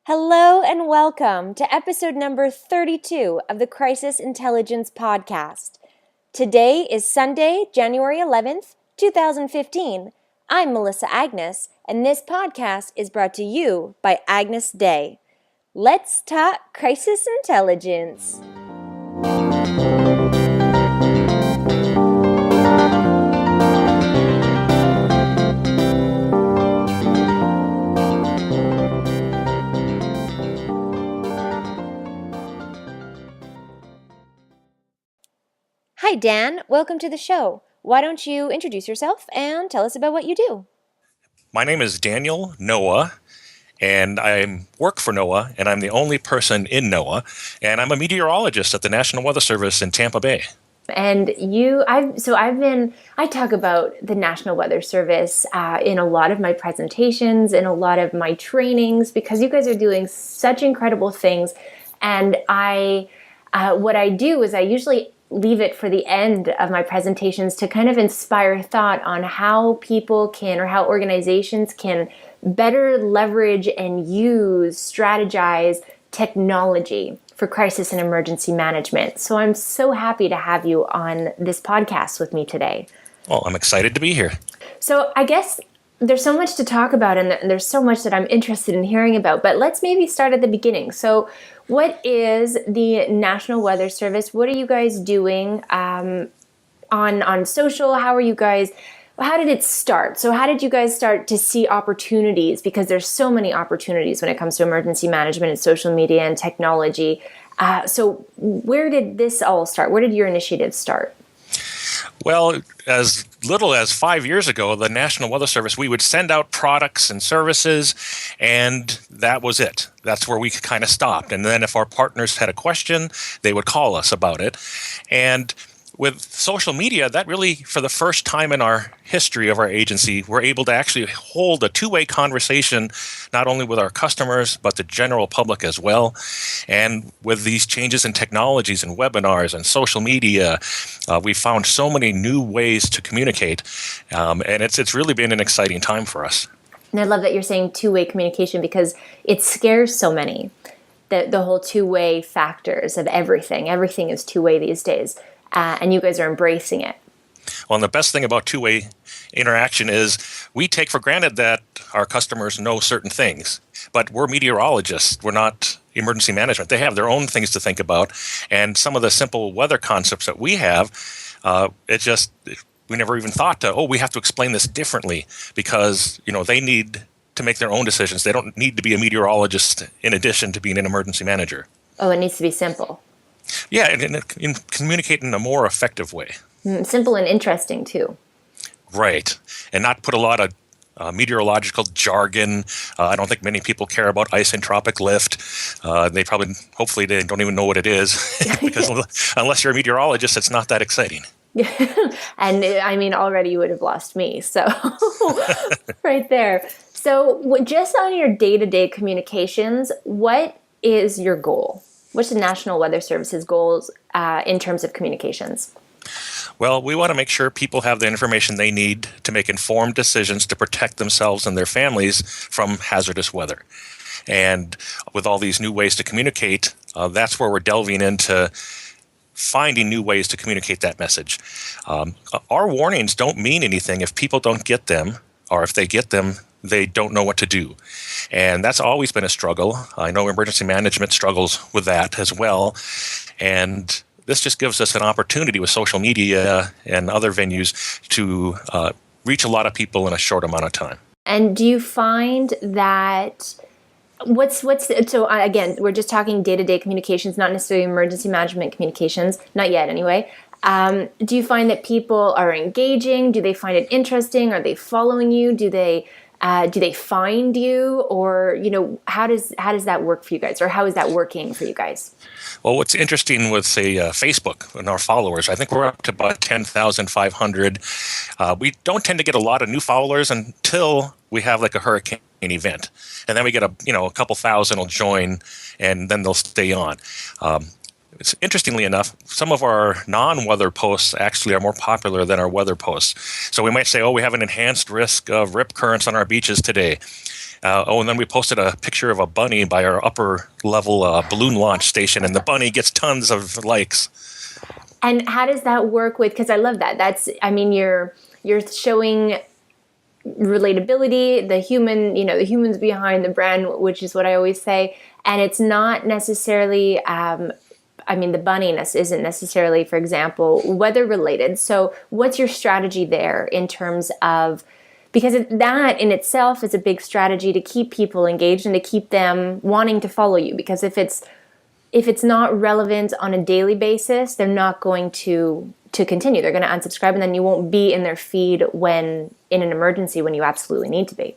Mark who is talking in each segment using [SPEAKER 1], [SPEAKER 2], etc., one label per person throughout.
[SPEAKER 1] Hello and welcome to episode number 32 of the Crisis Intelligence Podcast. Today is Sunday, January 11th, 2015. I'm Melissa Agnes, and this podcast is brought to you by Agnes Day. Let's talk crisis intelligence. Hi, Dan. Welcome to the show. Why don't you introduce yourself and tell us about what you do?
[SPEAKER 2] My name is Daniel Noah, and I work for NOAA, and I'm the only person in NOAA, and I'm a meteorologist at the National Weather Service in Tampa Bay.
[SPEAKER 1] And I talk about the National Weather Service in a lot of my presentations, in a lot of my trainings, because you guys are doing such incredible things. And what I do is I usually leave it for the end of my presentations to kind of inspire thought on how people can, or how organizations can better leverage and strategize technology for crisis and emergency management. So I'm so happy to have you on this podcast with me today.
[SPEAKER 2] Well, I'm excited to be here.
[SPEAKER 1] So I guess there's so much to talk about, and there's so much that I'm interested in hearing about, but let's maybe start at the beginning. So what is the National Weather Service? What are you guys doing on social? How did it start? So how did you guys start to see opportunities? Because there's so many opportunities when it comes to emergency management and social media and technology. So where did this all start? Where did your initiative start?
[SPEAKER 2] Well, as little as 5 years ago, the National Weather Service, we would send out products and services, and that was it. That's where we kind of stopped. And then if our partners had a question, they would call us about it. And with social media, that really, for the first time in our history of our agency, we're able to actually hold a two-way conversation, not only with our customers, but the general public as well. And with these changes in technologies and webinars and social media, we found so many new ways to communicate. And it's really been an exciting time for us.
[SPEAKER 1] And I love that you're saying two-way communication, because it scares so many, the whole two-way factors of everything. Everything is two-way these days. And you guys are embracing it.
[SPEAKER 2] Well, and the best thing about two-way interaction is we take for granted that our customers know certain things, but we're meteorologists. We're not emergency management. They have their own things to think about, and some of the simple weather concepts that we have, we never even thought we have to explain this differently, because they need to make their own decisions. They don't need to be a meteorologist in addition to being an emergency manager.
[SPEAKER 1] Oh, it needs to be simple.
[SPEAKER 2] Yeah, and communicate in a more effective way.
[SPEAKER 1] Simple and interesting, too.
[SPEAKER 2] Right. And not put a lot of meteorological jargon. I don't think many people care about isentropic lift. Hopefully they don't even know what it is, because unless you're a meteorologist, it's not that exciting.
[SPEAKER 1] And I mean, already you would have lost me. So right there. So just on your day-to-day communications, what is your goal? What's the National Weather Service's goals in terms of communications?
[SPEAKER 2] Well, we want to make sure people have the information they need to make informed decisions to protect themselves and their families from hazardous weather. And with all these new ways to communicate, that's where we're delving into finding new ways to communicate that message. Our warnings don't mean anything if people don't get them, or if they get them, they don't know what to do. And that's always been a struggle. I know emergency management struggles with that as well. And this just gives us an opportunity with social media and other venues to reach a lot of people in a short amount of time.
[SPEAKER 1] And do you find that so again, we're just talking day-to-day communications, not necessarily emergency management communications, not yet anyway. Do you find that people are engaging? Do they find it interesting? Are they following you? Do they find you? Or, how does that work for you guys? Or how is that working for you guys?
[SPEAKER 2] Well, what's interesting with, say, Facebook and our followers, I think we're up to about 10,500. We don't tend to get a lot of new followers until we have like a hurricane event. And then we get a couple thousand will join, and then they'll stay on. It's interestingly enough, some of our non-weather posts actually are more popular than our weather posts. So we might say, we have an enhanced risk of rip currents on our beaches today. And then we posted a picture of a bunny by our upper level balloon launch station, and the bunny gets tons of likes.
[SPEAKER 1] And how does that work with, because I love that. You're showing relatability, the humans behind the brand, which is what I always say. And it's not necessarily, the bunniness isn't necessarily, for example, weather related. So what's your strategy there in terms of, because that in itself is a big strategy to keep people engaged and to keep them wanting to follow you. Because if it's not relevant on a daily basis, they're not going to continue. They're going to unsubscribe, and then you won't be in their feed when in an emergency when you absolutely need to be.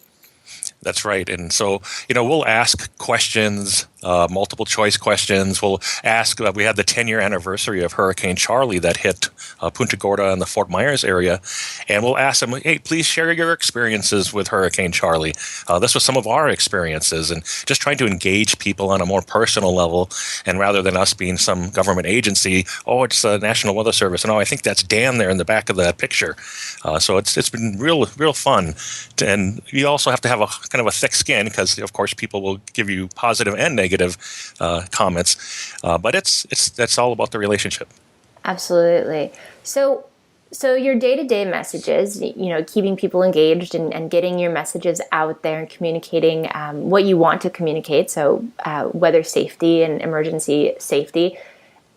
[SPEAKER 2] That's right. And so, we'll ask questions, multiple choice questions. We'll ask, we had the 10-year anniversary of Hurricane Charlie that hit Punta Gorda and the Fort Myers area. And we'll ask them, hey, please share your experiences with Hurricane Charlie. This was some of our experiences, and just trying to engage people on a more personal level. And rather than us being some government agency, oh, it's the National Weather Service. And I think that's Dan there in the back of the picture. So it's been real fun. And you also have to have a kind of a thick skin, because of course people will give you positive and negative comments, but that's all about the relationship.
[SPEAKER 1] Absolutely. So your day-to-day messages, keeping people engaged and getting your messages out there and communicating what you want to communicate. So weather safety and emergency safety.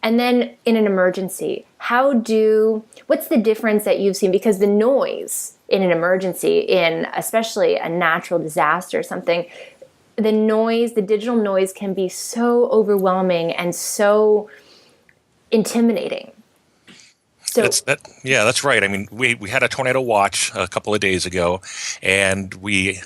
[SPEAKER 1] And then in an emergency, what's the difference that you've seen? Because the noise in an emergency, in especially a natural disaster or something, the digital noise can be so overwhelming and so intimidating. So
[SPEAKER 2] that's right. I mean, we had a tornado watch a couple of days ago, and we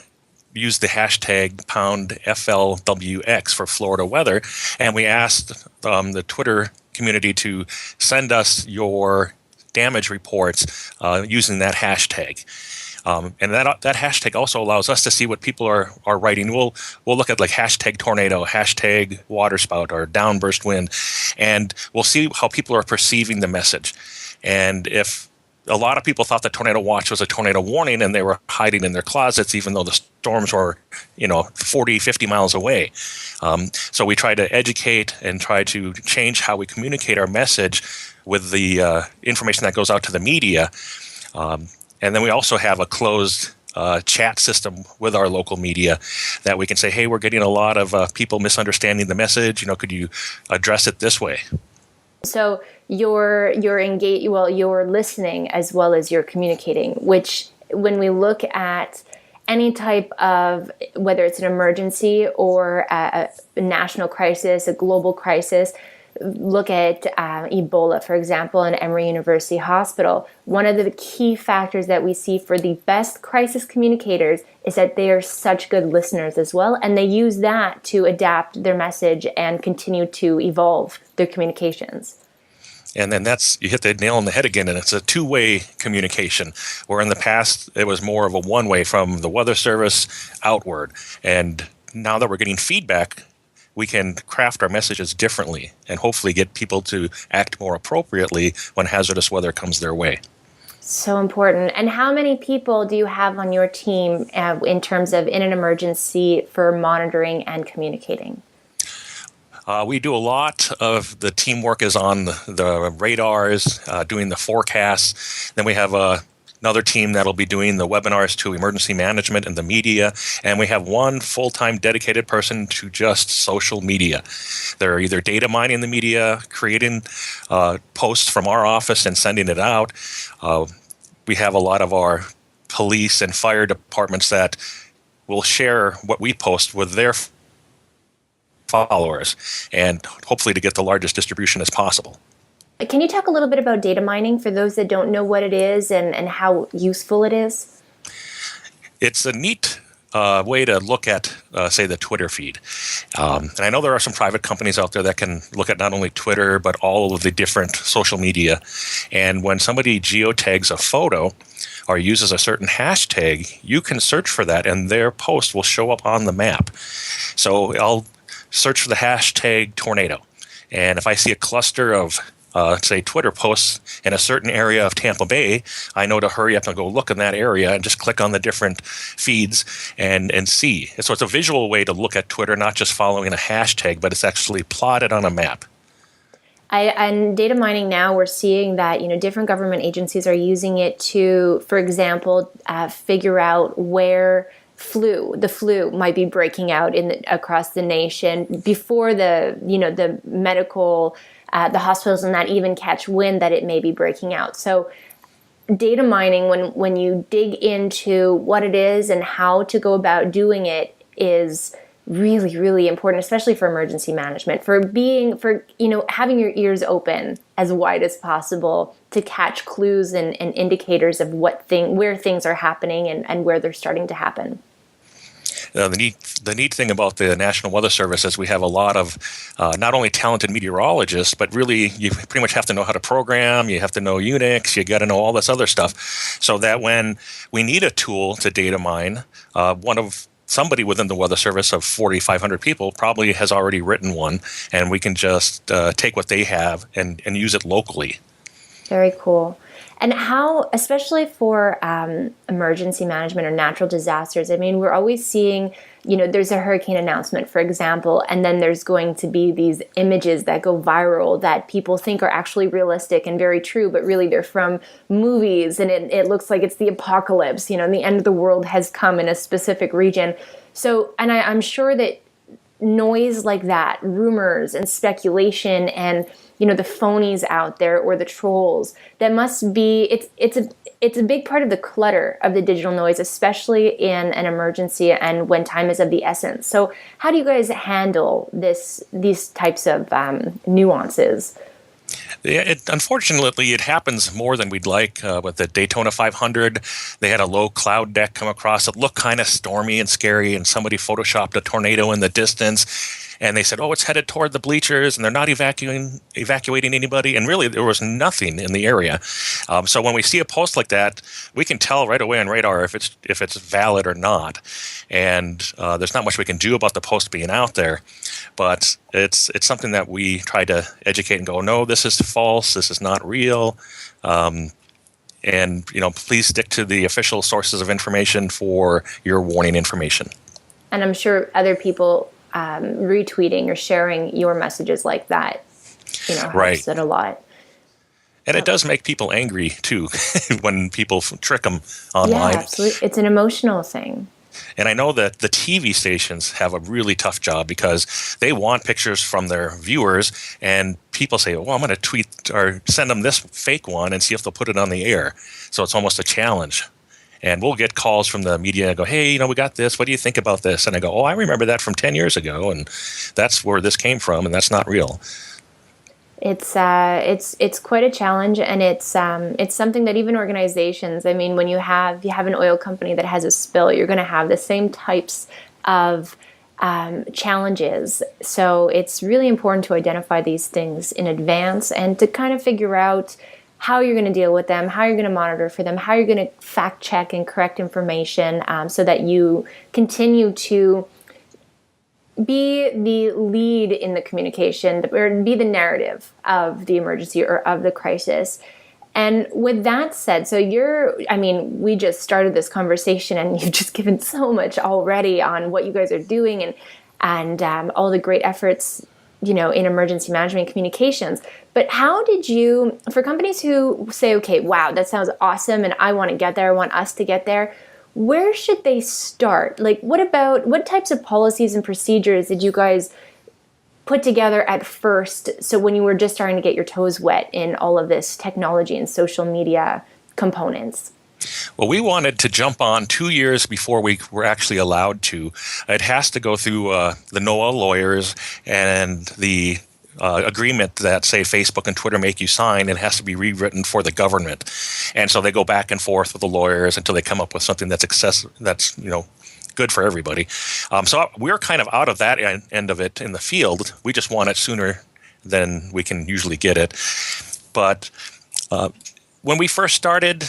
[SPEAKER 2] used the hashtag #FLWX for Florida weather, and we asked the Twitter community to send us your damage reports using that hashtag. And that hashtag also allows us to see what people are writing. We'll look at like hashtag tornado, hashtag waterspout, or downburst wind, and we'll see how people are perceiving the message. And if a lot of people thought the tornado watch was a tornado warning and they were hiding in their closets, even though the storms were, 40, 50 miles away. So we try to educate and try to change how we communicate our message with the information that goes out to the media. And then we also have a closed chat system with our local media that we can say, hey, we're getting a lot of people misunderstanding the message. Could you address it this way?
[SPEAKER 1] So you're listening as well as you're communicating, which when we look at any type of, whether it's an emergency or a national crisis, a global crisis, look at Ebola, for example, in Emory University Hospital. One of the key factors that we see for the best crisis communicators is that they are such good listeners as well, and they use that to adapt their message and continue to evolve their communications.
[SPEAKER 2] And then you hit the nail on the head again, and it's a two-way communication, where in the past it was more of a one-way from the Weather Service outward. And now that we're getting feedback, we can craft our messages differently and hopefully get people to act more appropriately when hazardous weather comes their way.
[SPEAKER 1] So important. And how many people do you have on your team in terms of in an emergency for monitoring and communicating?
[SPEAKER 2] We do a lot of the teamwork is on the radars, doing the forecasts. Then we have another team that'll be doing the webinars to emergency management and the media. And we have one full-time dedicated person to just social media. They're either data mining the media, creating posts from our office and sending it out. We have a lot of our police and fire departments that will share what we post with their followers, and hopefully to get the largest distribution as possible.
[SPEAKER 1] Can you talk a little bit about data mining for those that don't know what it is and how useful it is?
[SPEAKER 2] It's a neat way to look at, say, the Twitter feed. And I know there are some private companies out there that can look at not only Twitter, but all of the different social media. And when somebody geotags a photo or uses a certain hashtag, you can search for that, and their post will show up on the map. So I'll search for the hashtag tornado. And if I see a cluster of say, Twitter posts in a certain area of Tampa Bay, I know to hurry up and go look in that area and just click on the different feeds and see. And so it's a visual way to look at Twitter, not just following a hashtag, but it's actually plotted on a map.
[SPEAKER 1] And data mining now, we're seeing that different government agencies are using it to, for example, figure out where the flu might be breaking out across the nation before the medical, the hospitals and that even catch wind that it may be breaking out. So data mining, when you dig into what it is and how to go about doing it, is really, really important, especially for emergency management, for having your ears open as wide as possible to catch clues and indicators of where things are happening and where they're starting to happen.
[SPEAKER 2] The neat thing about the National Weather Service is we have a lot of not only talented meteorologists, but really you pretty much have to know how to program, you have to know Unix, you got to know all this other stuff, so that when we need a tool to data mine, somebody within the Weather Service of 4,500 people probably has already written one, and we can just take what they have and use it locally.
[SPEAKER 1] Very cool. And how, especially for emergency management or natural disasters, I mean, we're always seeing, there's a hurricane announcement, for example, and then there's going to be these images that go viral that people think are actually realistic and very true, but really they're from movies, and it looks like it's the apocalypse, and the end of the world has come in a specific region. So, and I'm sure that noise like that, rumors and speculation and the phonies out there or the trolls, that must be, it's a big part of the clutter of the digital noise, especially in an emergency and when time is of the essence. So how do you guys handle these types of nuances?
[SPEAKER 2] Unfortunately, it happens more than we'd like. With the Daytona 500, they had a low cloud deck come across. It looked kind of stormy and scary, and somebody photoshopped a tornado in the distance. And they said, it's headed toward the bleachers, and they're not evacuating anybody. And really, there was nothing in the area. So when we see a post like that, we can tell right away on radar if it's valid or not. And there's not much we can do about the post being out there. But it's something that we try to educate and go, no, this is false. This is not real. And please stick to the official sources of information for your warning information. And
[SPEAKER 1] I'm sure other people retweeting or sharing your messages like that, helps it a lot.
[SPEAKER 2] And it does make people angry too when people trick them online.
[SPEAKER 1] Yeah, absolutely. It's an emotional thing.
[SPEAKER 2] And I know that the TV stations have a really tough job because they want pictures from their viewers, and people say, I'm going to tweet or send them this fake one and see if they'll put it on the air. So it's almost a challenge. And we'll get calls from the media and go, hey, we got this. What do you think about this? And I go, I remember that from 10 years ago, and that's where this came from, and that's not real.
[SPEAKER 1] It's quite a challenge, and it's something that even organizations, I mean, when you have an oil company that has a spill, you're going to have the same types of challenges. So it's really important to identify these things in advance and to kind of figure out how you're going to deal with them, how you're going to monitor for them, how you're going to fact check and correct information, so that you continue to be the lead in the communication or be the narrative of the emergency or of the crisis. And with that said, we just started this conversation and you've just given so much already on what you guys are doing and all the great efforts, in emergency management communications. But how did you, for companies who say, okay, wow, that sounds awesome and I want to get there, I want us to get there, where should they start? Like, what types of policies and procedures did you guys put together at first, so when you were just starting to get your toes wet in all of this technology and social media components?
[SPEAKER 2] Well, we wanted to jump on 2 years before we were actually allowed to. It has to go through the NOAA lawyers and the agreement that, say, Facebook and Twitter make you sign. It has to be rewritten for the government. And so they go back and forth with the lawyers until they come up with something that's good for everybody. So we're kind of out of that end of it in the field. We just want it sooner than we can usually get it. But when we first started,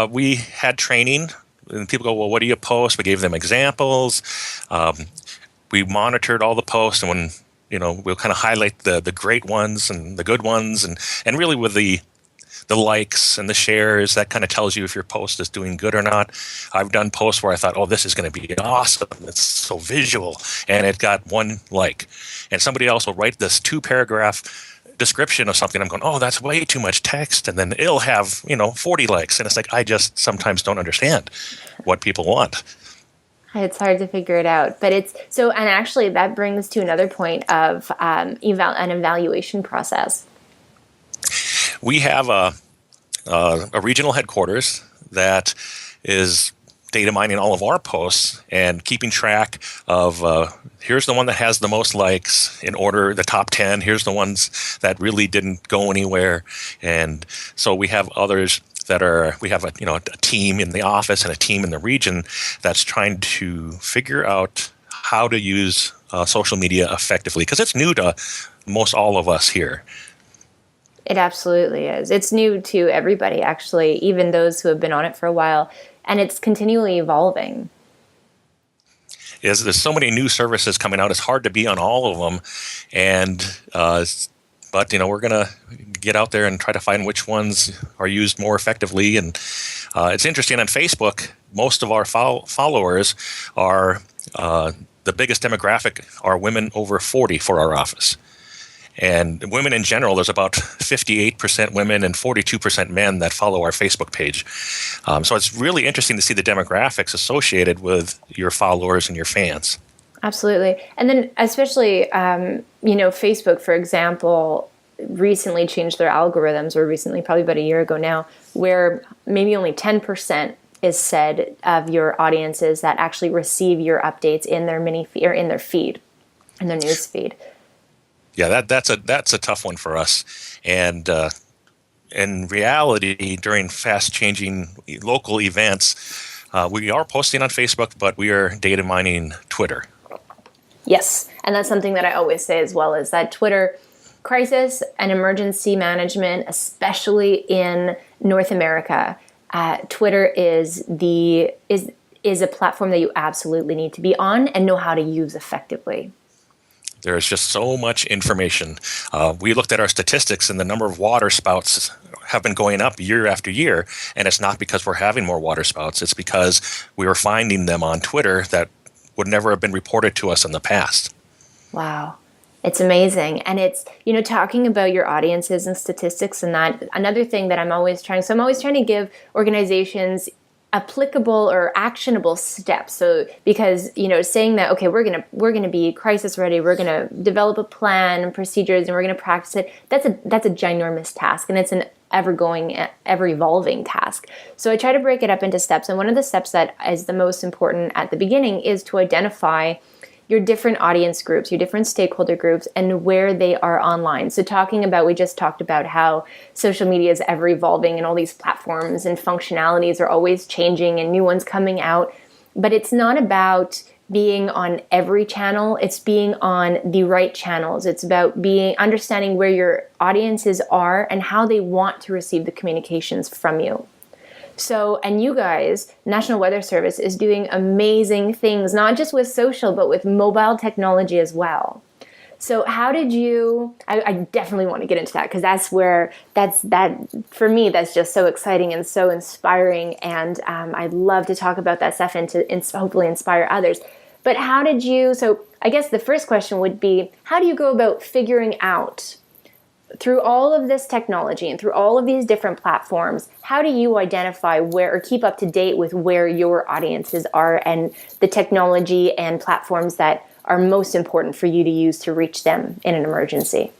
[SPEAKER 2] we had training. And people go, well, what do you post? We gave them examples. We monitored all the posts. And when we'll kind of highlight the great ones and the good ones, and really with the likes and the shares, that kind of tells you if your post is doing good or not. I've done posts where I thought, oh, this is going to be awesome. It's so visual. And it got 1 like. And somebody else will write this 2-paragraph description of something. I'm going, oh, that's way too much text. And then it'll have, 40 likes. And it's like, I just sometimes don't understand what people want.
[SPEAKER 1] It's hard to figure it out. But it's so, and actually that brings to another point of an evaluation process.
[SPEAKER 2] We have a regional headquarters that is data mining all of our posts and keeping track of here's the one that has the most likes in order, the top 10. Here's the ones that really didn't go anywhere. And so we have others we have a team in the office and a team in the region that's trying to figure out how to use social media effectively, because it's new to most all of us here.
[SPEAKER 1] It absolutely is. It's new to everybody, actually, even those who have been on it for a while, and it's continually evolving.
[SPEAKER 2] There's so many new services coming out. It's hard to be on all of them, but we're going to get out there and try to find which ones are used more effectively. And it's interesting on Facebook. Most of our followers are the biggest demographic are women over 40 for our office. And women in general, there's about 58% women and 42% men that follow our Facebook page. So it's really interesting to see the demographics associated with your followers and your fans.
[SPEAKER 1] Absolutely. And then especially, Facebook, for example, recently changed their algorithms, or recently, probably about a year ago now, where maybe only 10% is said of your audiences that actually receive your updates in their or in their feed, in their news feed.
[SPEAKER 2] Yeah, that's a tough one for us. And in reality, during fast-changing local events, we are posting on Facebook, but we are data mining Twitter.
[SPEAKER 1] Yes, and that's something that I always say as well, is that Twitter crisis and emergency management, especially in North America, Twitter is a platform that you absolutely need to be on and know how to use effectively.
[SPEAKER 2] There's just so much information. We looked at our statistics, and the number of water spouts have been going up year after year. And it's not because we're having more water spouts. It's because we were finding them on Twitter that would never have been reported to us in the past.
[SPEAKER 1] Wow. It's amazing. And it's, talking about your audiences and statistics and that, another thing that I'm always trying to give organizations applicable or actionable steps. So because, saying that, okay, we're going to be crisis ready, we're going to develop a plan and procedures and we're going to practice it. That's a ginormous task, and it's an ever evolving task. So I try to break it up into steps. And one of the steps that is the most important at the beginning is to identify your different audience groups, your different stakeholder groups, and where they are online. So we just talked about how social media is ever evolving and all these platforms and functionalities are always changing and new ones coming out. But it's not about being on every channel, it's being on the right channels. It's about understanding where your audiences are and how they want to receive the communications from you. So, and you guys, National Weather Service is doing amazing things, not just with social, but with mobile technology as well. So how did you, I definitely want to get into that, because for me, that's just so exciting and so inspiring. And I'd love to talk about that stuff and to hopefully inspire others. But how did you, so I guess the first question would be, how do you go about figuring out, through all of this technology and through all of these different platforms, how do you identify where or keep up to date with where your audiences are and the technology and platforms that are most important for you to use to reach them in an emergency?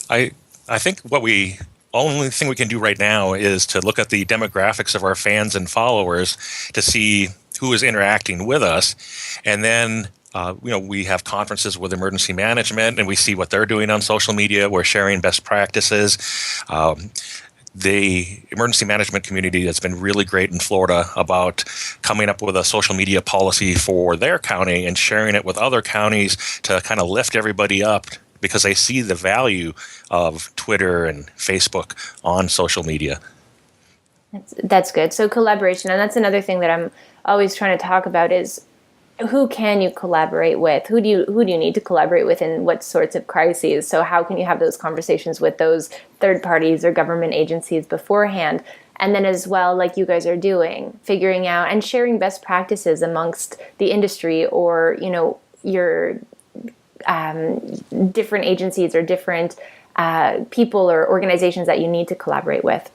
[SPEAKER 2] I think only thing we can do right now is to look at the demographics of our fans and followers to see who is interacting with us. And then we have conferences with emergency management, and we see what they're doing on social media. We're sharing best practices. The emergency management community has been really great in Florida about coming up with a social media policy for their county and sharing it with other counties to kind of lift everybody up, because they see the value of Twitter and Facebook on social media.
[SPEAKER 1] That's good. So collaboration, and that's another thing that I'm always trying to talk about, is who can you collaborate with? Who do you need to collaborate with in what sorts of crises? So how can you have those conversations with those third parties or government agencies beforehand? And then as well, like you guys are doing, figuring out and sharing best practices amongst the industry or, your different agencies or different people or organizations that you need to collaborate with,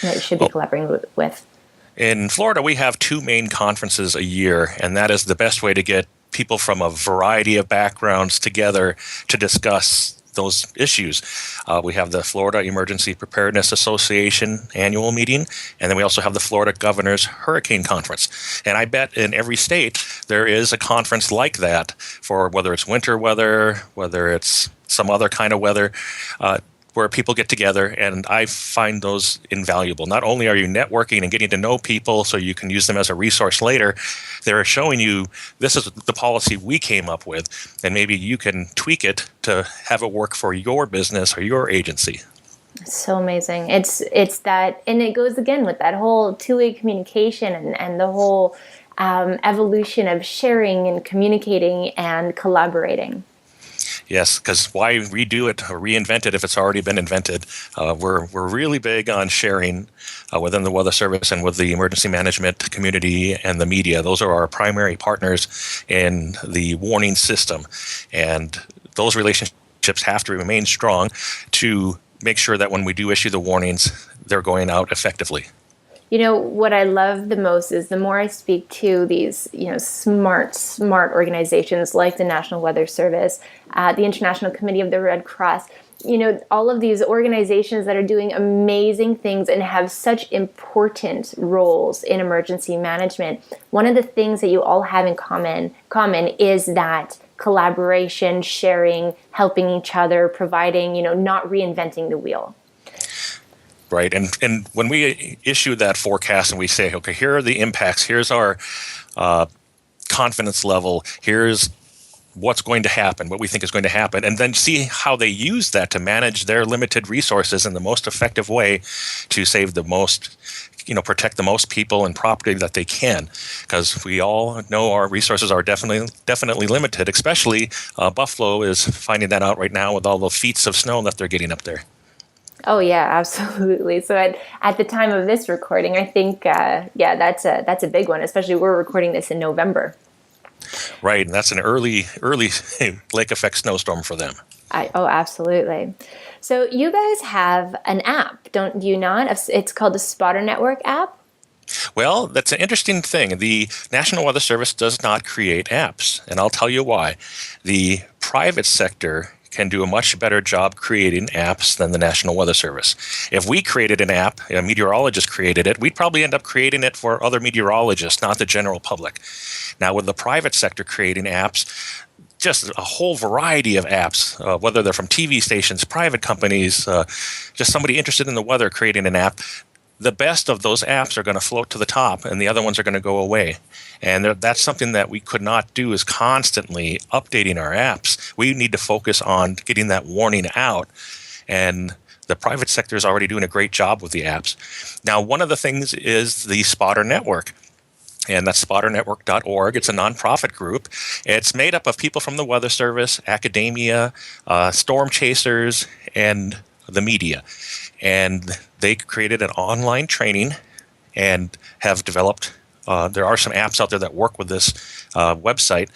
[SPEAKER 1] that you should be collaborating with.
[SPEAKER 2] In Florida, we have 2 main conferences a year, and that is the best way to get people from a variety of backgrounds together to discuss those issues. We have the Florida Emergency Preparedness Association annual meeting, and then we also have the Florida Governor's Hurricane Conference. And I bet in every state there is a conference like that for whether it's winter weather, whether it's some other kind of weather, where people get together, and I find those invaluable. Not only are you networking and getting to know people so you can use them as a resource later, they're showing you this is the policy we came up with, and maybe you can tweak it to have it work for your business or your agency.
[SPEAKER 1] So amazing. It's that, and it goes again with that whole two-way communication and the whole evolution of sharing and communicating and collaborating.
[SPEAKER 2] Yes, because why redo it or reinvent it if it's already been invented? We're really big on sharing within the Weather Service and with the emergency management community and the media. Those are our primary partners in the warning system. And those relationships have to remain strong to make sure that when we do issue the warnings, they're going out effectively.
[SPEAKER 1] What I love the most is the more I speak to these, smart organizations like the National Weather Service, the International Committee of the Red Cross, all of these organizations that are doing amazing things and have such important roles in emergency management. One of the things that you all have in common is that collaboration, sharing, helping each other, providing, not reinventing the wheel.
[SPEAKER 2] Right. And when we issue that forecast and we say, okay, here are the impacts, here's our confidence level, here's what's going to happen, what we think is going to happen, and then see how they use that to manage their limited resources in the most effective way to save the most, protect the most people and property that they can. Because we all know our resources are definitely limited, especially Buffalo is finding that out right now with all the feet of snow that they're getting up there.
[SPEAKER 1] Oh yeah, absolutely. So at the time of this recording, I think that's a big one. Especially we're recording this in November.
[SPEAKER 2] Right, and that's an early lake effect snowstorm for them.
[SPEAKER 1] Absolutely. So you guys have an app, do you not? It's called the Spotter Network app.
[SPEAKER 2] Well, that's an interesting thing. The National Weather Service does not create apps, and I'll tell you why. The private sector can do a much better job creating apps than the National Weather Service. If we created an app, a meteorologist created it, we'd probably end up creating it for other meteorologists, not the general public. Now, with the private sector creating apps, just a whole variety of apps, whether they're from TV stations, private companies, just somebody interested in the weather creating an app, the best of those apps are going to float to the top and the other ones are going to go away. And that's something that we could not do, is constantly updating our apps. We need to focus on getting that warning out. And the private sector is already doing a great job with the apps. Now, one of the things is the Spotter Network. And that's spotternetwork.org. It's a nonprofit group. It's made up of people from the Weather Service, academia, storm chasers, and the media. And they created an online training and have developed, there are some apps out there that work with this website.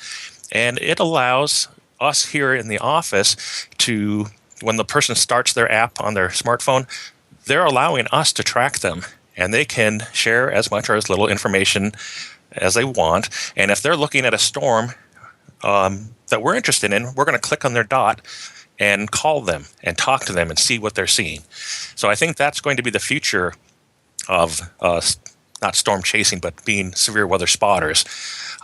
[SPEAKER 2] And it allows us here in the office to, when the person starts their app on their smartphone, they're allowing us to track them. And they can share as much or as little information as they want. And if they're looking at a storm that we're interested in, we're going to click on their dot and call them and talk to them and see what they're seeing. So I think that's going to be the future of not storm chasing, but being severe weather spotters.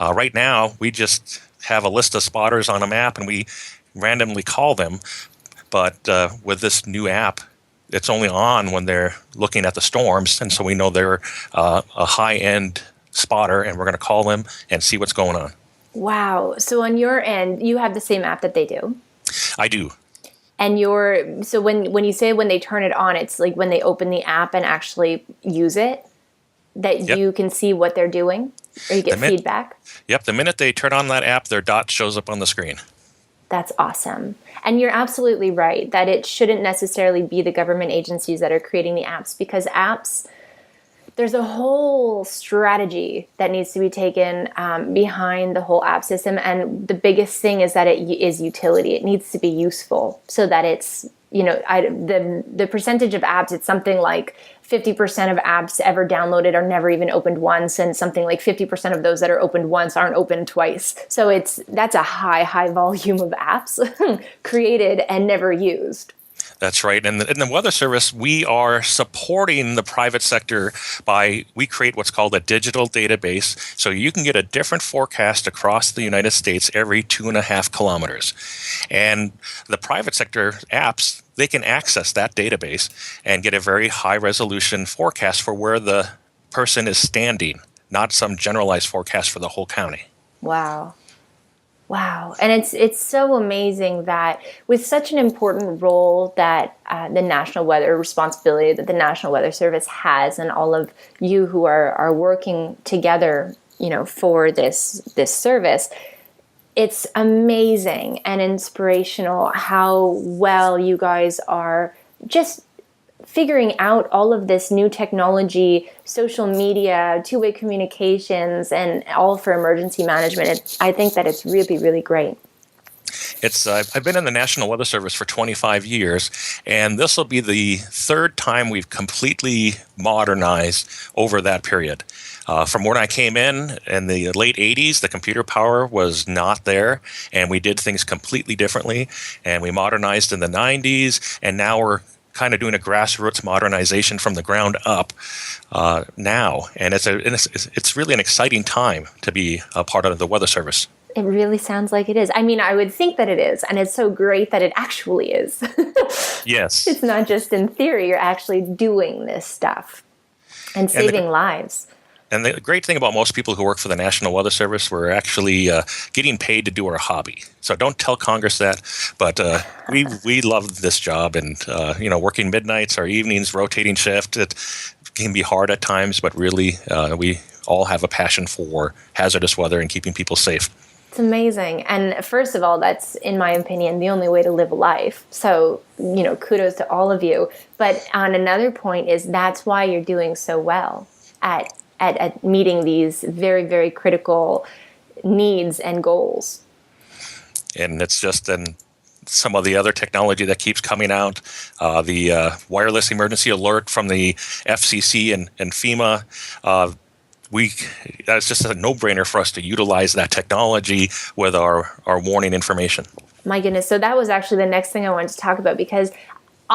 [SPEAKER 2] Right now, we just have a list of spotters on a map and we randomly call them. But with this new app, it's only on when they're looking at the storms, and so we know they're a high-end spotter, and we're going to call them and see what's going on.
[SPEAKER 1] Wow. So on your end, you have the same app that they do?
[SPEAKER 2] I do.
[SPEAKER 1] And so when you say when they turn it on, it's like when they open the app and actually use it, that
[SPEAKER 2] Yep.
[SPEAKER 1] You can see what they're doing? Or you get
[SPEAKER 2] The min-
[SPEAKER 1] feedback?
[SPEAKER 2] Yep, the minute they turn on that app, their dot shows up on the screen.
[SPEAKER 1] That's awesome. And you're absolutely right that it shouldn't necessarily be the government agencies that are creating the apps, because apps, there's a whole strategy that needs to be taken behind the whole app system. And the biggest thing is that it is utility. It needs to be useful so that it's, the percentage of apps, it's something like 50% of apps ever downloaded are never even opened once, and something like 50% of those that are opened once aren't opened twice. So that's a high volume of apps created and never used.
[SPEAKER 2] That's right. And in the Weather Service, we are supporting the private sector we create what's called a digital database. So you can get a different forecast across the United States every 2.5 kilometers. And the private sector apps, they can access that database and get a very high resolution forecast for where the person is standing, not some generalized forecast for the whole county.
[SPEAKER 1] Wow. And it's so amazing that with such an important role that the National Weather responsibility that the National Weather Service has, and all of you who are working together, for this service, it's amazing and inspirational how well you guys are just figuring out all of this new technology, social media, two-way communications, and all for emergency management. I think that it's really, really great.
[SPEAKER 2] I've been in the National Weather Service for 25 years, and this will be the third time we've completely modernized over that period. From when I came in the late 80s, the computer power was not there, and we did things completely differently, and we modernized in the 90s, and now we're kind of doing a grassroots modernization from the ground up now. And it's really an exciting time to be a part of the Weather Service.
[SPEAKER 1] It really sounds like it is. I mean, I would think that it is, and it's so great that it actually is.
[SPEAKER 2] Yes.
[SPEAKER 1] It's not just in theory. You're actually doing this stuff and saving lives.
[SPEAKER 2] And the great thing about most people who work for the National Weather Service, we're actually getting paid to do our hobby. So don't tell Congress that, but we love this job, and working midnights or evenings, rotating shift, it can be hard at times, but really we all have a passion for hazardous weather and keeping people safe.
[SPEAKER 1] It's amazing. And first of all, that's, in my opinion, the only way to live a life. So, kudos to all of you. But on another point is that's why you're doing so well at meeting these very, very critical needs and goals. And
[SPEAKER 2] it's just some of the other technology that keeps coming out, the wireless emergency alert from the FCC and FEMA. That's just a no-brainer for us to utilize that technology with our warning information.
[SPEAKER 1] My goodness. So that was actually the next thing I wanted to talk about, because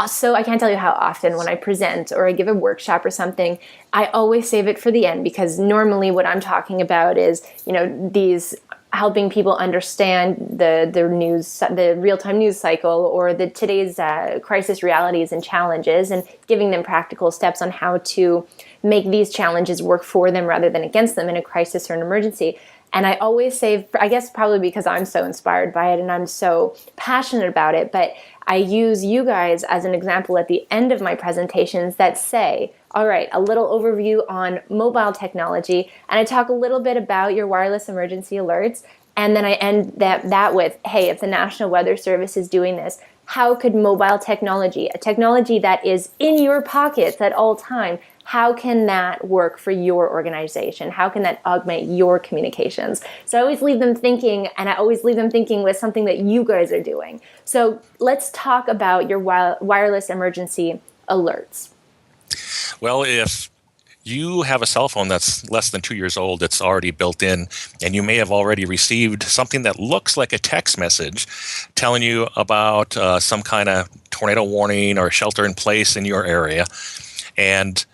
[SPEAKER 1] so I can't tell you how often when I present or I give a workshop or something, I always save it for the end, because normally what I'm talking about is, these helping people understand the news, the real-time news cycle, or today's crisis realities and challenges, and giving them practical steps on how to make these challenges work for them rather than against them in a crisis or an emergency. And I always save, I guess probably because I'm so inspired by it and I'm so passionate about it, but I use you guys as an example at the end of my presentations that say, all right, a little overview on mobile technology, and I talk a little bit about your wireless emergency alerts, and then I end that with, hey, if the National Weather Service is doing this, how could mobile technology, a technology that is in your pockets at all time, how can that work for your organization? How can that augment your communications? So I always leave them thinking, and I always leave them thinking with something that you guys are doing. So let's talk about your wireless emergency alerts.
[SPEAKER 2] Well, if you have a cell phone that's less than 2 years old, it's already built in, and you may have already received something that looks like a text message telling you about some kind of tornado warning or shelter in place in your area. And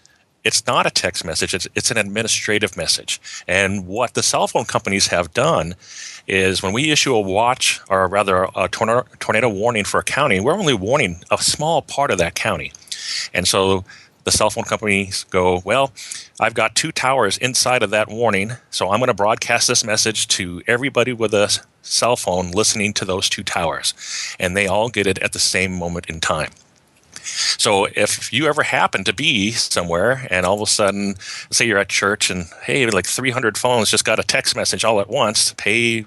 [SPEAKER 2] it's not a text message, it's an administrative message. And what the cell phone companies have done is when we issue a watch, or rather a tornado warning for a county, we're only warning a small part of that county. And so the cell phone companies go, well, I've got 2 towers inside of that warning, so I'm going to broadcast this message to everybody with a cell phone listening to those 2 towers. And they all get it at the same moment in time. So if you ever happen to be somewhere and all of a sudden, say you're at church and, hey, like 300 phones just got a text message all at once, pay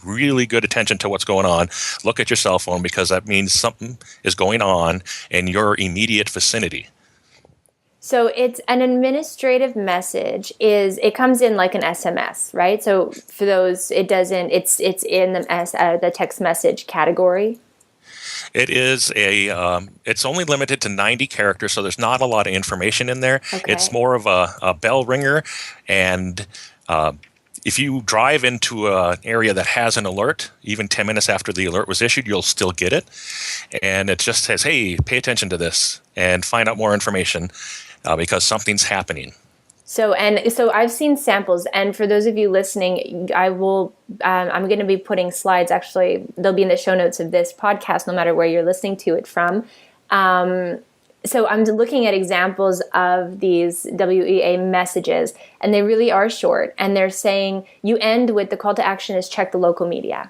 [SPEAKER 2] really good attention to what's going on. Look at your cell phone, because that means something is going on in your immediate vicinity.
[SPEAKER 1] So it's an administrative message. It comes in like an SMS, right? So for those, it's in the text message category.
[SPEAKER 2] It is it's only limited to 90 characters, so there's not a lot of information in there.
[SPEAKER 1] Okay.
[SPEAKER 2] It's more of a bell ringer, and if you drive into an area that has an alert, even 10 minutes after the alert was issued, you'll still get it. And it just says, hey, pay attention to this and find out more information because something's happening. So
[SPEAKER 1] I've seen samples, and for those of you listening, I'm going to be putting slides. Actually, they'll be in the show notes of this podcast, no matter where you're listening to it from. So I'm looking at examples of these WEA messages, and they really are short. And they're saying you end with the call to action is check the local media.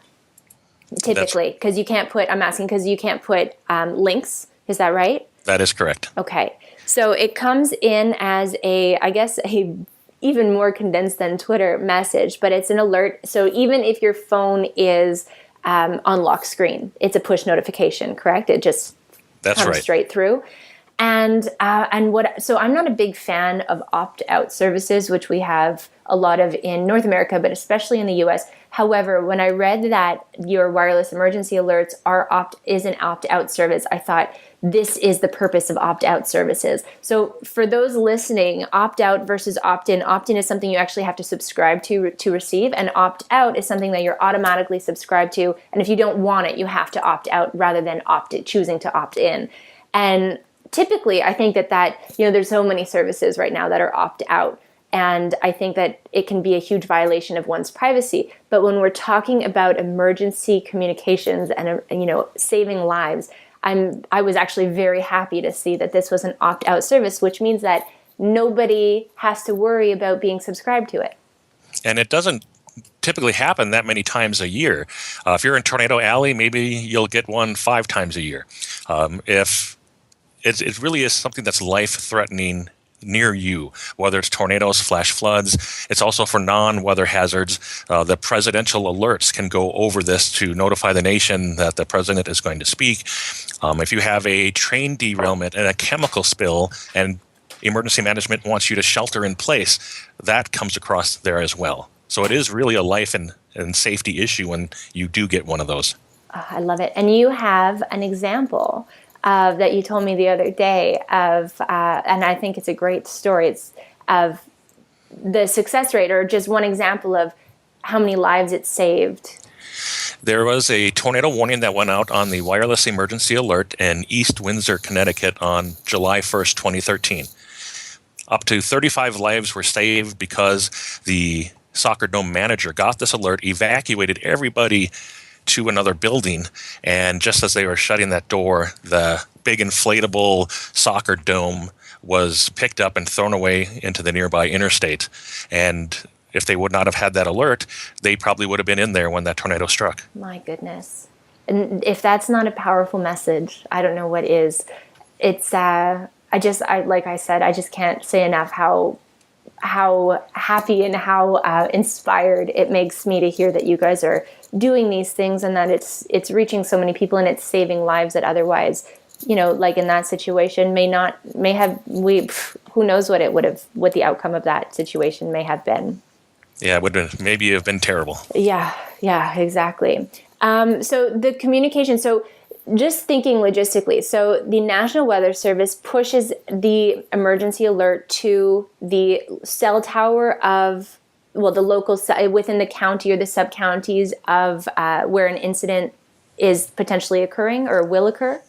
[SPEAKER 1] Typically, because you can't put. I'm asking because you can't put links. Is that right?
[SPEAKER 2] That is correct.
[SPEAKER 1] Okay. So it comes in as a even more condensed than Twitter message, but it's an alert. So even if your phone is on lock screen, it's a push notification, correct? It just comes straight through. And so I'm not a big fan of opt-out services, which we have a lot of in North America, but especially in the US. However, when I read that your wireless emergency alerts is an opt-out service, I thought this is the purpose of opt-out services. So for those listening, opt-out versus opt-in. Opt-in is something you actually have to subscribe to receive, and opt-out is something that you're automatically subscribed to. And if you don't want it, you have to opt out rather than choosing to opt in. And typically, I think that there's so many services right now that are opt-out. And I think that it can be a huge violation of one's privacy. But when we're talking about emergency communications and saving lives, I was actually very happy to see that this was an opt-out service, which means that nobody has to worry about being subscribed to it.
[SPEAKER 2] And it doesn't typically happen that many times a year. If you're in Tornado Alley, maybe you'll get one 5 times a year. If it really is something that's life-threatening near you, whether it's tornadoes, flash floods. It's also for non-weather hazards. The presidential alerts can go over this to notify the nation that the president is going to speak. If you have a train derailment and a chemical spill and emergency management wants you to shelter in place, that comes across there as well. So it is really a life and safety issue when you do get one of those.
[SPEAKER 1] Oh, I love it. And you have an example that you told me the other day of, and I think it's a great story. It's of the success rate, or just one example of how many lives it saved.
[SPEAKER 2] There was a tornado warning that went out on the wireless emergency alert in East Windsor, Connecticut on July 1st, 2013. Up to 35 lives were saved because the soccer dome manager got this alert, evacuated everybody to another building, and just as they were shutting that door, the big inflatable soccer dome was picked up and thrown away into the nearby interstate. And if they would not have had that alert, they probably would have been in there when that tornado struck. My goodness.
[SPEAKER 1] And if that's not a powerful message, I don't know what is. It's like I said, I just can't say enough how happy and how inspired it makes me to hear that you guys are doing these things, and that it's reaching so many people and it's saving lives that otherwise, like in that situation who knows what the outcome of that situation may have been.
[SPEAKER 2] Yeah, it would have maybe have been terrible.
[SPEAKER 1] Yeah, exactly. So the communication, just thinking logistically, so the National Weather Service pushes the emergency alert to the cell tower of, the local within the county or the sub-counties of where an incident is potentially occurring or will occur?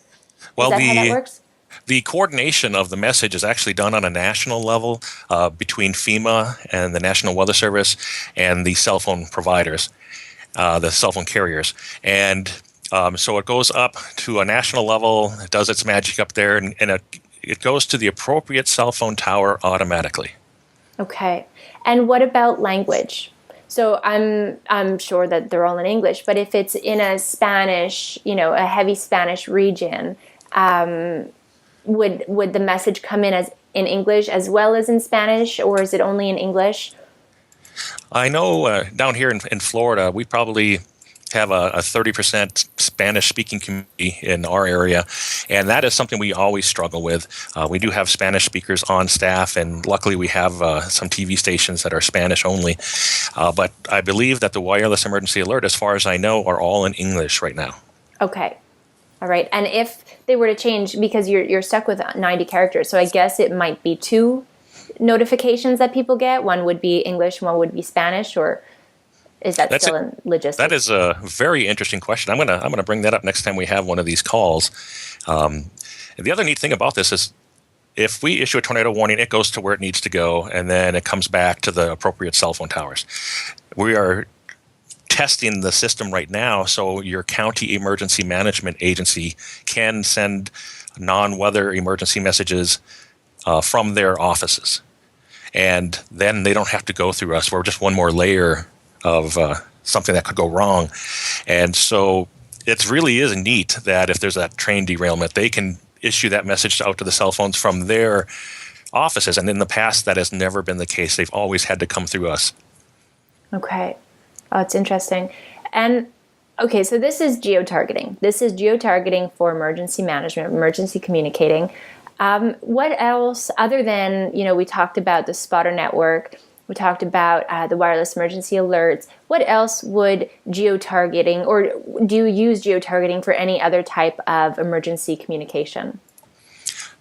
[SPEAKER 2] Well,
[SPEAKER 1] is that how that works?
[SPEAKER 2] The coordination of the message is actually done on a national level between FEMA and the National Weather Service and the cell phone providers, the cell phone carriers. And so it goes up to a national level, it does its magic up there, and it goes to the appropriate cell phone tower automatically.
[SPEAKER 1] Okay. And what about language? So I'm sure that they're all in English, but if it's in a Spanish, a heavy Spanish region, would the message come in as in English as well as in Spanish, or is it only in English?
[SPEAKER 2] I know down here in Florida, we probably have a 30% Spanish-speaking community in our area, and that is something we always struggle with. We do have Spanish speakers on staff, and luckily we have some TV stations that are Spanish only. But I believe that the wireless emergency alert, as far as I know, are all in English right now.
[SPEAKER 1] Okay. All right. And if they were to change, because you're stuck with 90 characters, so I guess it might be 2 notifications that people get. One would be English, one would be Spanish, or is that still in logistics?
[SPEAKER 2] That is a very interesting question. I'm gonna bring that up next time we have one of these calls. The other neat thing about this is if we issue a tornado warning, it goes to where it needs to go, and then it comes back to the appropriate cell phone towers. We are testing the system right now, so your county emergency management agency can send non-weather emergency messages from their offices. And then they don't have to go through us. We're just one more layer of something that could go wrong. And so it really is neat that if there's a train derailment, they can issue that message out to the cell phones from their offices. And in the past, that has never been the case. They've always had to come through us. Okay.
[SPEAKER 1] Oh, it's interesting. And okay, so this is geotargeting. This is geotargeting for emergency management, emergency communicating. What else, other than, we talked about the spotter network, we talked about the wireless emergency alerts, what else would geotargeting, or do you use geotargeting for any other type of emergency communication?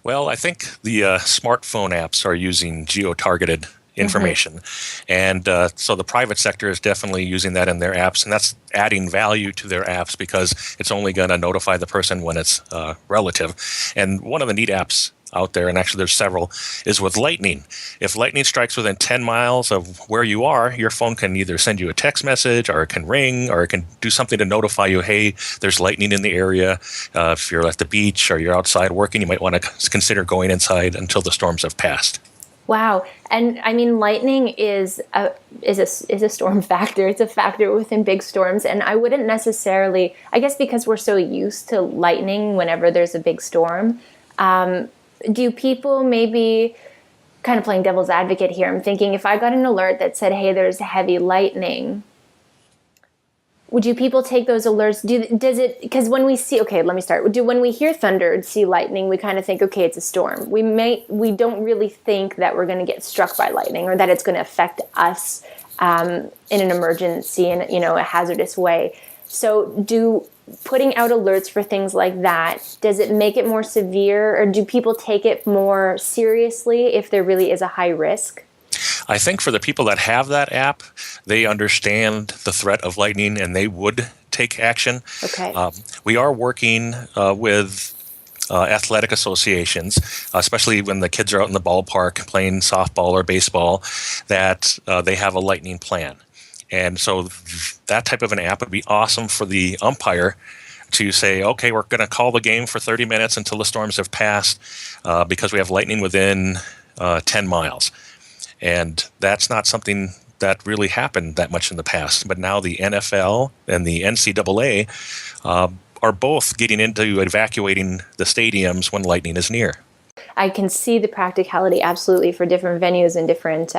[SPEAKER 2] Well, I think the smartphone apps are using geotargeted information. And so the private sector is definitely using that in their apps, and that's adding value to their apps because it's only going to notify the person when it's relative. And one of the neat apps out there, and actually there's several, is with lightning. If lightning strikes within 10 miles of where you are, your phone can either send you a text message, or it can ring, or it can do something to notify you, hey, there's lightning in the area. If you're at the beach or you're outside working, you might want to consider going inside until the storms have passed.
[SPEAKER 1] Wow. And I mean, lightning is a storm factor. It's a factor within big storms. And I wouldn't necessarily, I guess because we're so used to lightning whenever there's a big storm, do people, maybe kind of playing devil's advocate here, I'm thinking if I got an alert that said, hey, there's heavy lightning, do people take those alerts? Because when we see, okay, let me start. When we hear thunder and see lightning, we kind of think, okay, it's a storm. We don't really think that we're going to get struck by lightning or that it's going to affect us in an emergency in a hazardous way. So putting out alerts for things like that, does it make it more severe, or do people take it more seriously if there really is a high risk?
[SPEAKER 2] I think for the people that have that app, they understand the threat of lightning and they would take action.
[SPEAKER 1] Okay.
[SPEAKER 2] We are working with athletic associations, especially when the kids are out in the ballpark playing softball or baseball, that they have a lightning plan. And so that type of an app would be awesome for the umpire to say, okay, we're going to call the game for 30 minutes until the storms have passed because we have lightning within 10 miles. And that's not something that really happened that much in the past. But now the NFL and the NCAA are both getting into evacuating the stadiums when lightning is near.
[SPEAKER 1] I can see the practicality absolutely for different venues and different,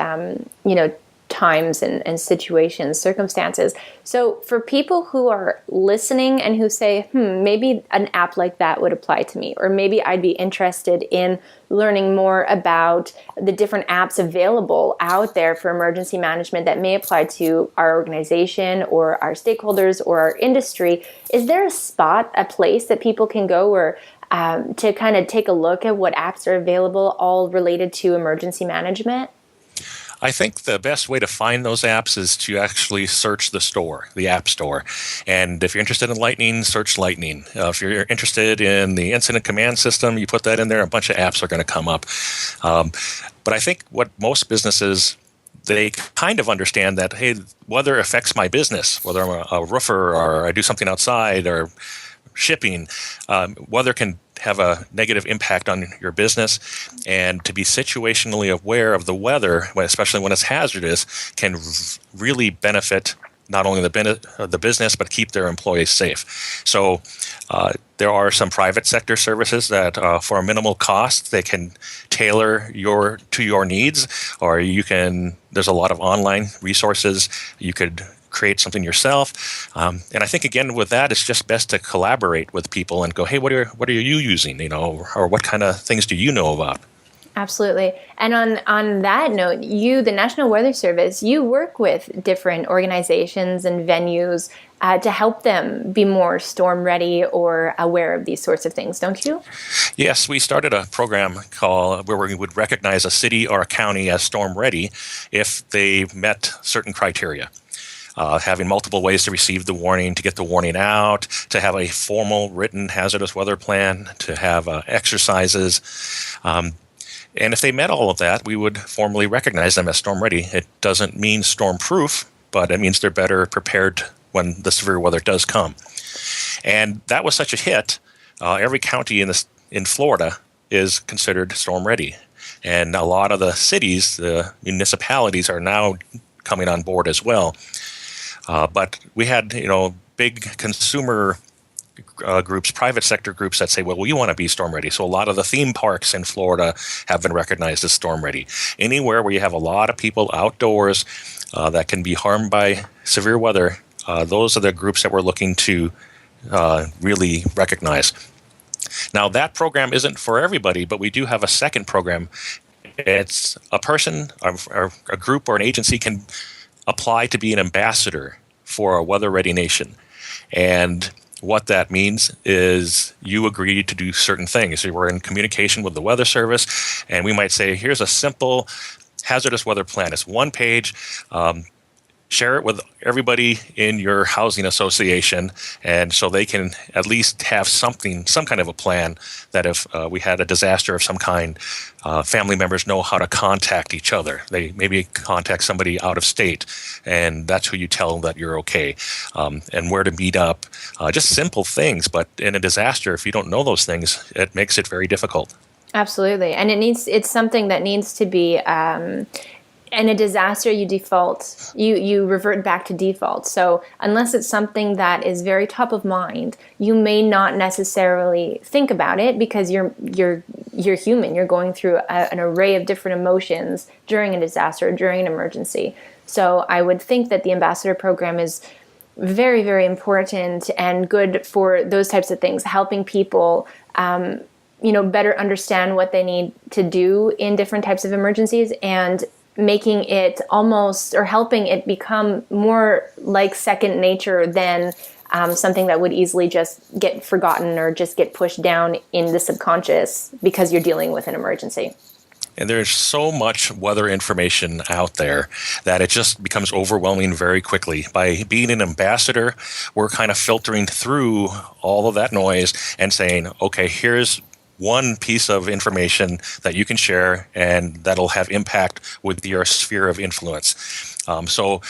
[SPEAKER 1] times and situations, circumstances. So for people who are listening and who say, maybe an app like that would apply to me, or maybe I'd be interested in learning more about the different apps available out there for emergency management that may apply to our organization or our stakeholders or our industry, is there a place that people can go or to kind of take a look at what apps are available all related to emergency management?
[SPEAKER 2] I think the best way to find those apps is to actually search the App Store. And if you're interested in Lightning, search Lightning. If you're interested in the incident command system, you put that in there, a bunch of apps are going to come up. But I think what most businesses, they kind of understand that, hey, weather affects my business, whether I'm a roofer or I do something outside or shipping, weather can have a negative impact on your business, and to be situationally aware of the weather, especially when it's hazardous, can really benefit not only the business, but keep their employees safe. So there are some private sector services that for a minimal cost, they can tailor to your needs, or there's a lot of online resources. You could create something yourself. And I think, again, with that, it's just best to collaborate with people and go, hey, what are you using, or what kind of things do you know about?
[SPEAKER 1] Absolutely. And on that note, the National Weather Service, you work with different organizations and venues to help them be more storm ready or aware of these sorts of things, don't you?
[SPEAKER 2] Yes, we started a program where we would recognize a city or a county as storm ready if they met certain criteria. Having multiple ways to receive the warning, to get the warning out, to have a formal written hazardous weather plan, to have exercises. And if they met all of that, we would formally recognize them as storm ready. It doesn't mean storm proof, but it means they're better prepared when the severe weather does come. And that was such a hit. Every county in Florida is considered storm ready. And a lot of the cities, the municipalities, are now coming on board as well. But we had, big consumer groups, private sector groups that say, well, we want to be storm ready. So a lot of the theme parks in Florida have been recognized as storm ready. Anywhere where you have a lot of people outdoors that can be harmed by severe weather, those are the groups that we're looking to really recognize. Now, that program isn't for everybody, but we do have a second program. It's a person or a group or an agency can apply to be an ambassador for a weather-ready nation. And what that means is you agree to do certain things. So we're in communication with the Weather Service, and we might say, here's a simple hazardous weather plan. It's one page. Share it with everybody in your housing association, and so they can at least have some kind of a plan that if we had a disaster of some kind, family members know how to contact each other. They maybe contact somebody out of state, and that's who you tell that you're okay, and where to meet up. Just simple things, but in a disaster, if you don't know those things, it makes it very difficult.
[SPEAKER 1] Absolutely, and it's something that needs to be. In a disaster, you revert back to default. So unless it's something that is very top of mind, you may not necessarily think about it because you're human. You're going through an array of different emotions during a disaster, during an emergency. So I would think that the ambassador program is very, very important and good for those types of things, helping people better understand what they need to do in different types of emergencies and making it almost or helping it become more like second nature than something that would easily just get forgotten or just get pushed down in the subconscious because you're dealing with an emergency.
[SPEAKER 2] And there's so much weather information out there that it just becomes overwhelming very quickly. By being an ambassador, we're kind of filtering through all of that noise and saying, okay, here's one piece of information that you can share and that'll have impact with your sphere of influence. So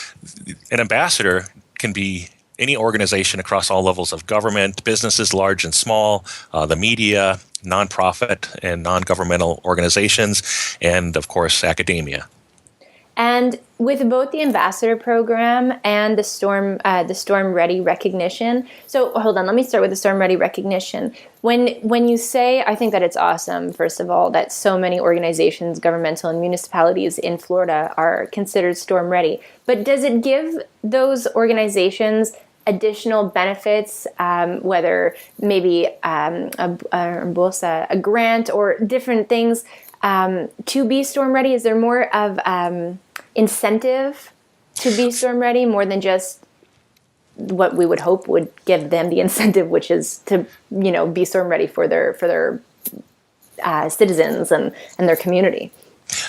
[SPEAKER 2] an ambassador can be any organization across all levels of government, businesses large and small, the media, nonprofit and non-governmental organizations, and of course, academia.
[SPEAKER 1] And with both the ambassador program and the storm ready recognition. So hold on, let me start with the storm ready recognition. When you say, I think that it's awesome, first of all, that so many organizations, governmental and municipalities in Florida are considered storm ready. But does it give those organizations additional benefits, whether maybe a grant or different things to be storm ready? Is there more of incentive to be storm ready more than just what we would hope would give them the incentive, which is to be storm ready for their citizens and their community?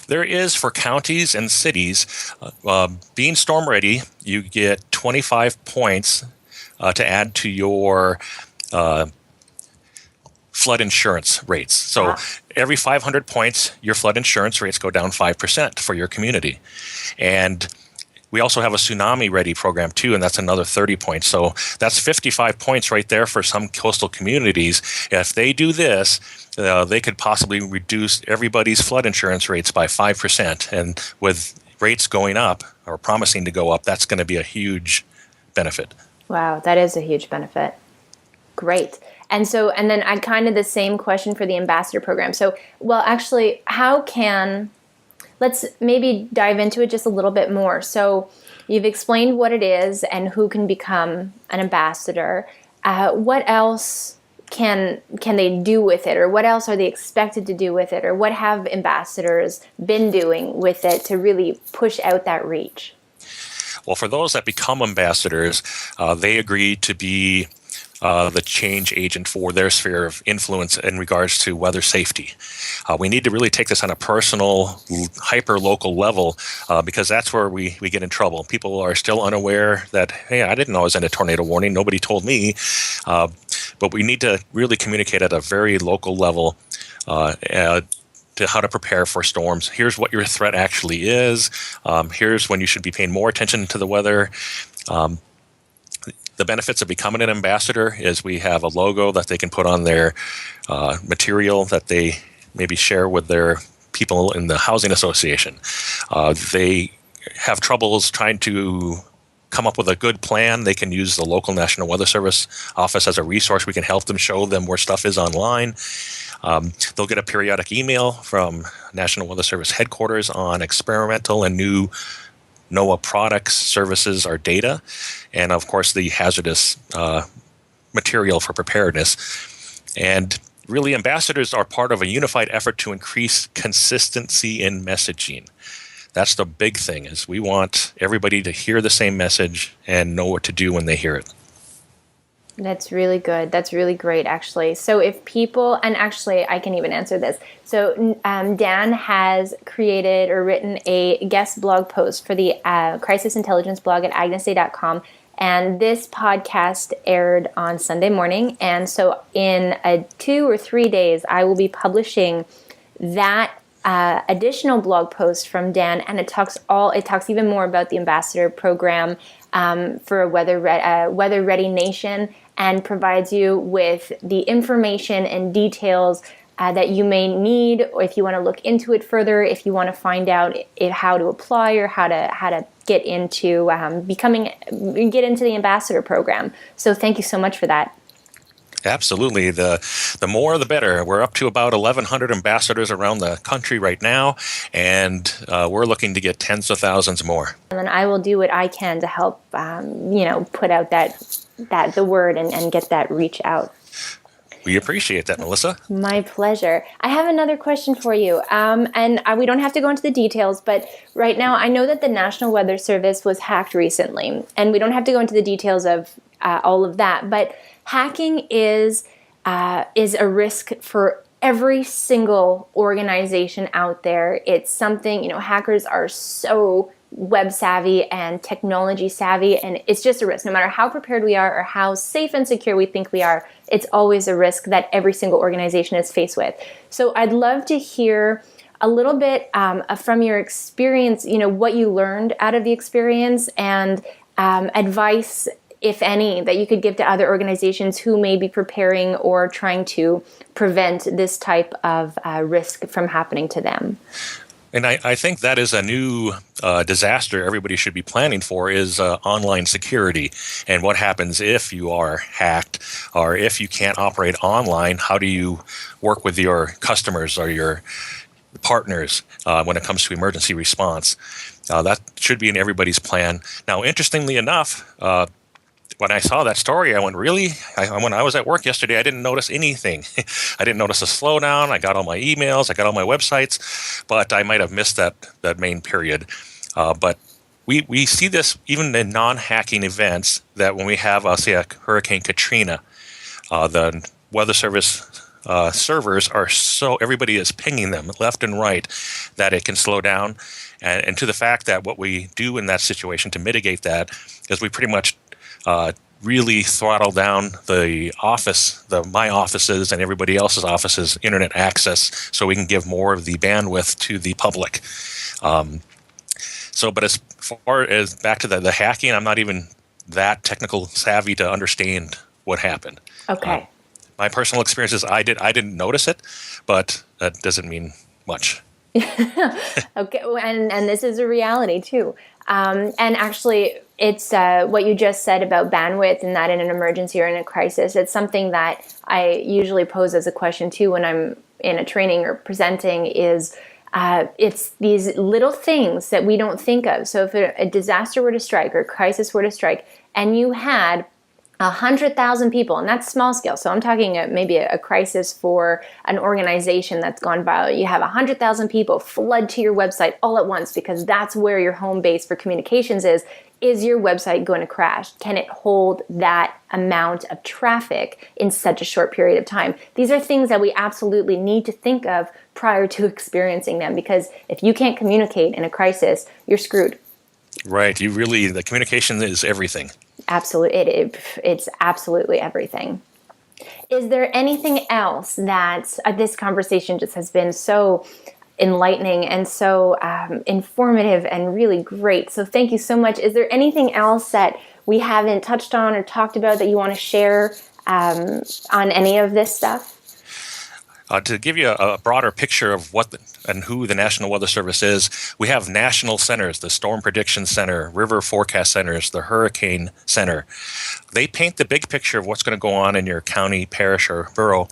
[SPEAKER 2] There is for counties and cities. Being storm ready, you get 25 points to add to your flood insurance rates. So every 500 points, your flood insurance rates go down 5% for your community. And we also have a tsunami ready program too, and that's another 30 points. So that's 55 points right there for some coastal communities. If they do this, they could possibly reduce everybody's flood insurance rates by 5%. And with rates going up or promising to go up, that's going to be a huge benefit.
[SPEAKER 1] Wow, that is a huge benefit. Great. And then I kind of the same question for the ambassador program. So, well, actually, let's maybe dive into it just a little bit more. So you've explained what it is and who can become an ambassador. What else can they do with it, or what else are they expected to do with it, or what have ambassadors been doing with it to really push out that reach?
[SPEAKER 2] Well, for those that become ambassadors, they agree to be the change agent for their sphere of influence in regards to weather safety. We need to really take this on a personal, hyper-local level because that's where we get in trouble. People are still unaware that, hey, I didn't know I was in a tornado warning. Nobody told me. But we need to really communicate at a very local level to how to prepare for storms. Here's what your threat actually is. Here's when you should be paying more attention to the weather. The benefits of becoming an ambassador is we have a logo that they can put on their material that they maybe share with their people in the housing association. They have troubles trying to come up with a good plan. They can use the local National Weather Service office as a resource. We can help them, show them where stuff is online. They'll get a periodic email from National Weather Service headquarters on experimental and new NOAA products, services, or data, and of course the hazardous material for preparedness. And really, ambassadors are part of a unified effort to increase consistency in messaging. That's the big thing, is we want everybody to hear the same message and know what to do when they hear it.
[SPEAKER 1] That's really good. That's really great, actually. So if people, and actually I can even answer this. So Dan has created or written a guest blog post for the Crisis Intelligence blog at agnesday.com. And this podcast aired on Sunday morning. And so in 2 or 3 days, I will be publishing that additional blog post from Dan. And it talks even more about the ambassador program for a weather-ready nation, and provides you with the information and details that you may need, or if you want to look into it further, if you want to find out how to apply or how to get into get into the ambassador program. So thank you so much for that.
[SPEAKER 2] Absolutely. The more, the better. We're up to about 1,100 ambassadors around the country right now, and we're looking to get tens of thousands more.
[SPEAKER 1] And then I will do what I can to help, put out the word and get that reach out.
[SPEAKER 2] We appreciate that, Melissa.
[SPEAKER 1] My pleasure. I have another question for you, and we don't have to go into the details, but right now I know that the National Weather Service was hacked recently, and we don't have to go into the details of all of that, but hacking is a risk for every single organization out there. It's something, hackers are so web savvy and technology savvy, and it's just a risk. No matter how prepared we are or how safe and secure we think we are, it's always a risk that every single organization is faced with. So I'd love to hear a little bit from your experience, what you learned out of the experience, and advice, if any, that you could give to other organizations who may be preparing or trying to prevent this type of risk from happening to them.
[SPEAKER 2] And I think that is a new disaster everybody should be planning for, is online security. And what happens if you are hacked, or if you can't operate online? How do you work with your customers or your partners when it comes to emergency response? That should be in everybody's plan. Now, interestingly enough, when I saw that story, I went, really? When I was at work yesterday, I didn't notice anything. I didn't notice a slowdown. I got all my emails. I got all my websites, but I might have missed that main period. But we see this even in non-hacking events, that when we have, say, a Hurricane Katrina, the Weather Service servers are everybody is pinging them left and right, that it can slow down. And to the fact that what we do in that situation to mitigate that is we pretty much really throttle down my offices and everybody else's offices' internet access, so we can give more of the bandwidth to the public. But as far as back to the hacking, I'm not even that technical savvy to understand what happened.
[SPEAKER 1] Okay.
[SPEAKER 2] My personal experience is I didn't notice it, but that doesn't mean much.
[SPEAKER 1] Okay, and this is a reality too. And actually, it's what you just said about bandwidth, and that in an emergency or in a crisis. It's something that I usually pose as a question too when I'm in a training or presenting. It's these little things that we don't think of. So if a disaster were to strike or a crisis were to strike, and you had 100,000 people, and that's small scale. So I'm talking maybe a crisis for an organization that's gone viral. You have 100,000 people flood to your website all at once because that's where your home base for communications is. Is your website going to crash? Can it hold that amount of traffic in such a short period of time? These are things that we absolutely need to think of prior to experiencing them, because if you can't communicate in a crisis, you're screwed.
[SPEAKER 2] Right. The communication is everything.
[SPEAKER 1] Absolutely. It's absolutely everything. Is there anything else that this conversation just has been so enlightening and so informative and really great? So thank you so much. Is there anything else that we haven't touched on or talked about that you want to share on any of this stuff?
[SPEAKER 2] To give you a broader picture of what and who the National Weather Service is, we have national centers, the Storm Prediction Center, River Forecast Centers, the Hurricane Center. They paint the big picture of what's going to go on in your county, parish, or borough.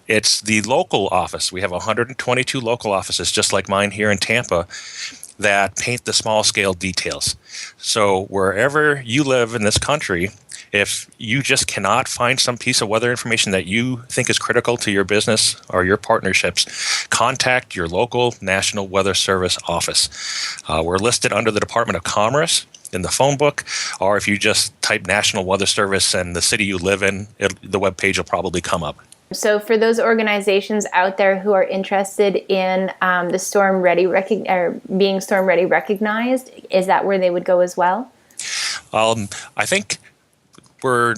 [SPEAKER 2] It's the local office. We have 122 local offices, just like mine here in Tampa, that paint the small-scale details. So wherever you live in this country, if you just cannot find some piece of weather information that you think is critical to your business or your partnerships, contact your local National Weather Service office. We're listed under the Department of Commerce in the phone book, or if you just type National Weather Service and the city you live in, the webpage will probably come up.
[SPEAKER 1] So for those organizations out there who are interested in the storm ready being storm ready recognized, is that where they would go as well?
[SPEAKER 2] I think for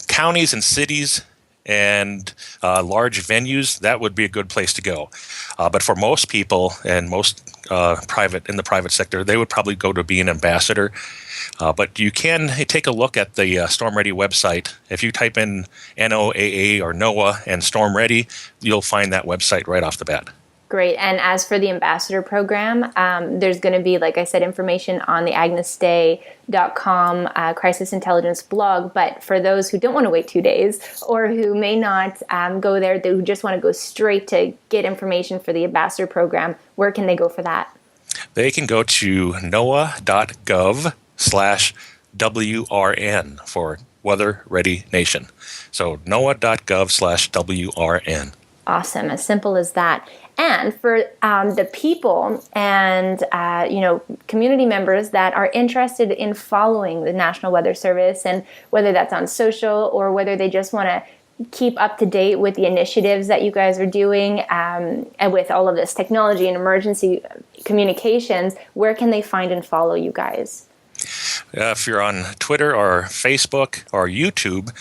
[SPEAKER 2] counties and cities and large venues, that would be a good place to go. But for most people and most in the private sector, they would probably go to be an ambassador. But you can take a look at the Storm Ready website. If you type in NOAA or NOAA and Storm Ready, you'll find that website right off the bat.
[SPEAKER 1] Great. And as for the ambassador program, there's going to be, like I said, information on the agnesday.com crisis intelligence blog. But for those who don't want to wait 2 days or who may not go there, who just want to go straight to get information for the ambassador program, where can they go for that?
[SPEAKER 2] They can go to noaa.gov/WRN for Weather Ready Nation. So noaa.gov/WRN.
[SPEAKER 1] Awesome. As simple as that. And for the people and community members that are interested in following the National Weather Service, and whether that's on social or whether they just want to keep up to date with the initiatives that you guys are doing and with all of this technology and emergency communications, where can they find and follow you guys?
[SPEAKER 2] If you're on Twitter or Facebook or YouTube,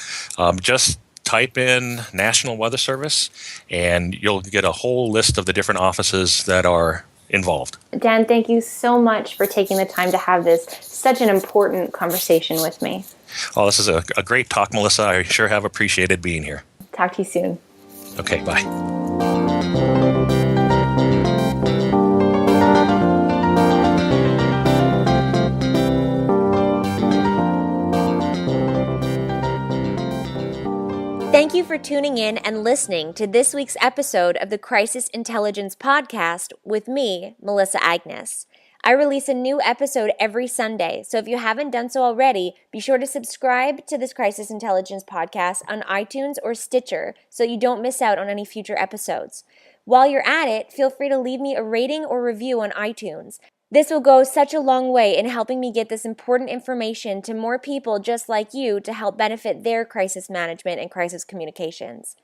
[SPEAKER 2] just type in National Weather Service, and you'll get a whole list of the different offices that are involved.
[SPEAKER 1] Dan, thank you so much for taking the time to have such an important conversation with me.
[SPEAKER 2] Well, this is a great talk, Melissa. I sure have appreciated being here.
[SPEAKER 1] Talk to you soon.
[SPEAKER 2] Okay, bye.
[SPEAKER 1] Thank you for tuning in and listening to this week's episode of the Crisis Intelligence Podcast with me, Melissa Agnes. I release a new episode every Sunday, so if you haven't done so already, be sure to subscribe to this Crisis Intelligence Podcast on iTunes or Stitcher so you don't miss out on any future episodes. While you're at it, feel free to leave me a rating or review on iTunes. This will go such a long way in helping me get this important information to more people just like you to help benefit their crisis management and crisis communications.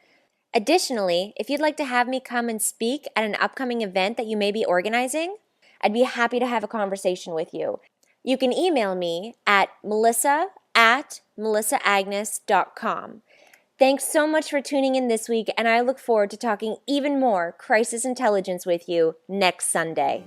[SPEAKER 1] Additionally, if you'd like to have me come and speak at an upcoming event that you may be organizing, I'd be happy to have a conversation with you. You can email me at melissa@melissaagnes.com. Thanks so much for tuning in this week, and I look forward to talking even more crisis intelligence with you next Sunday.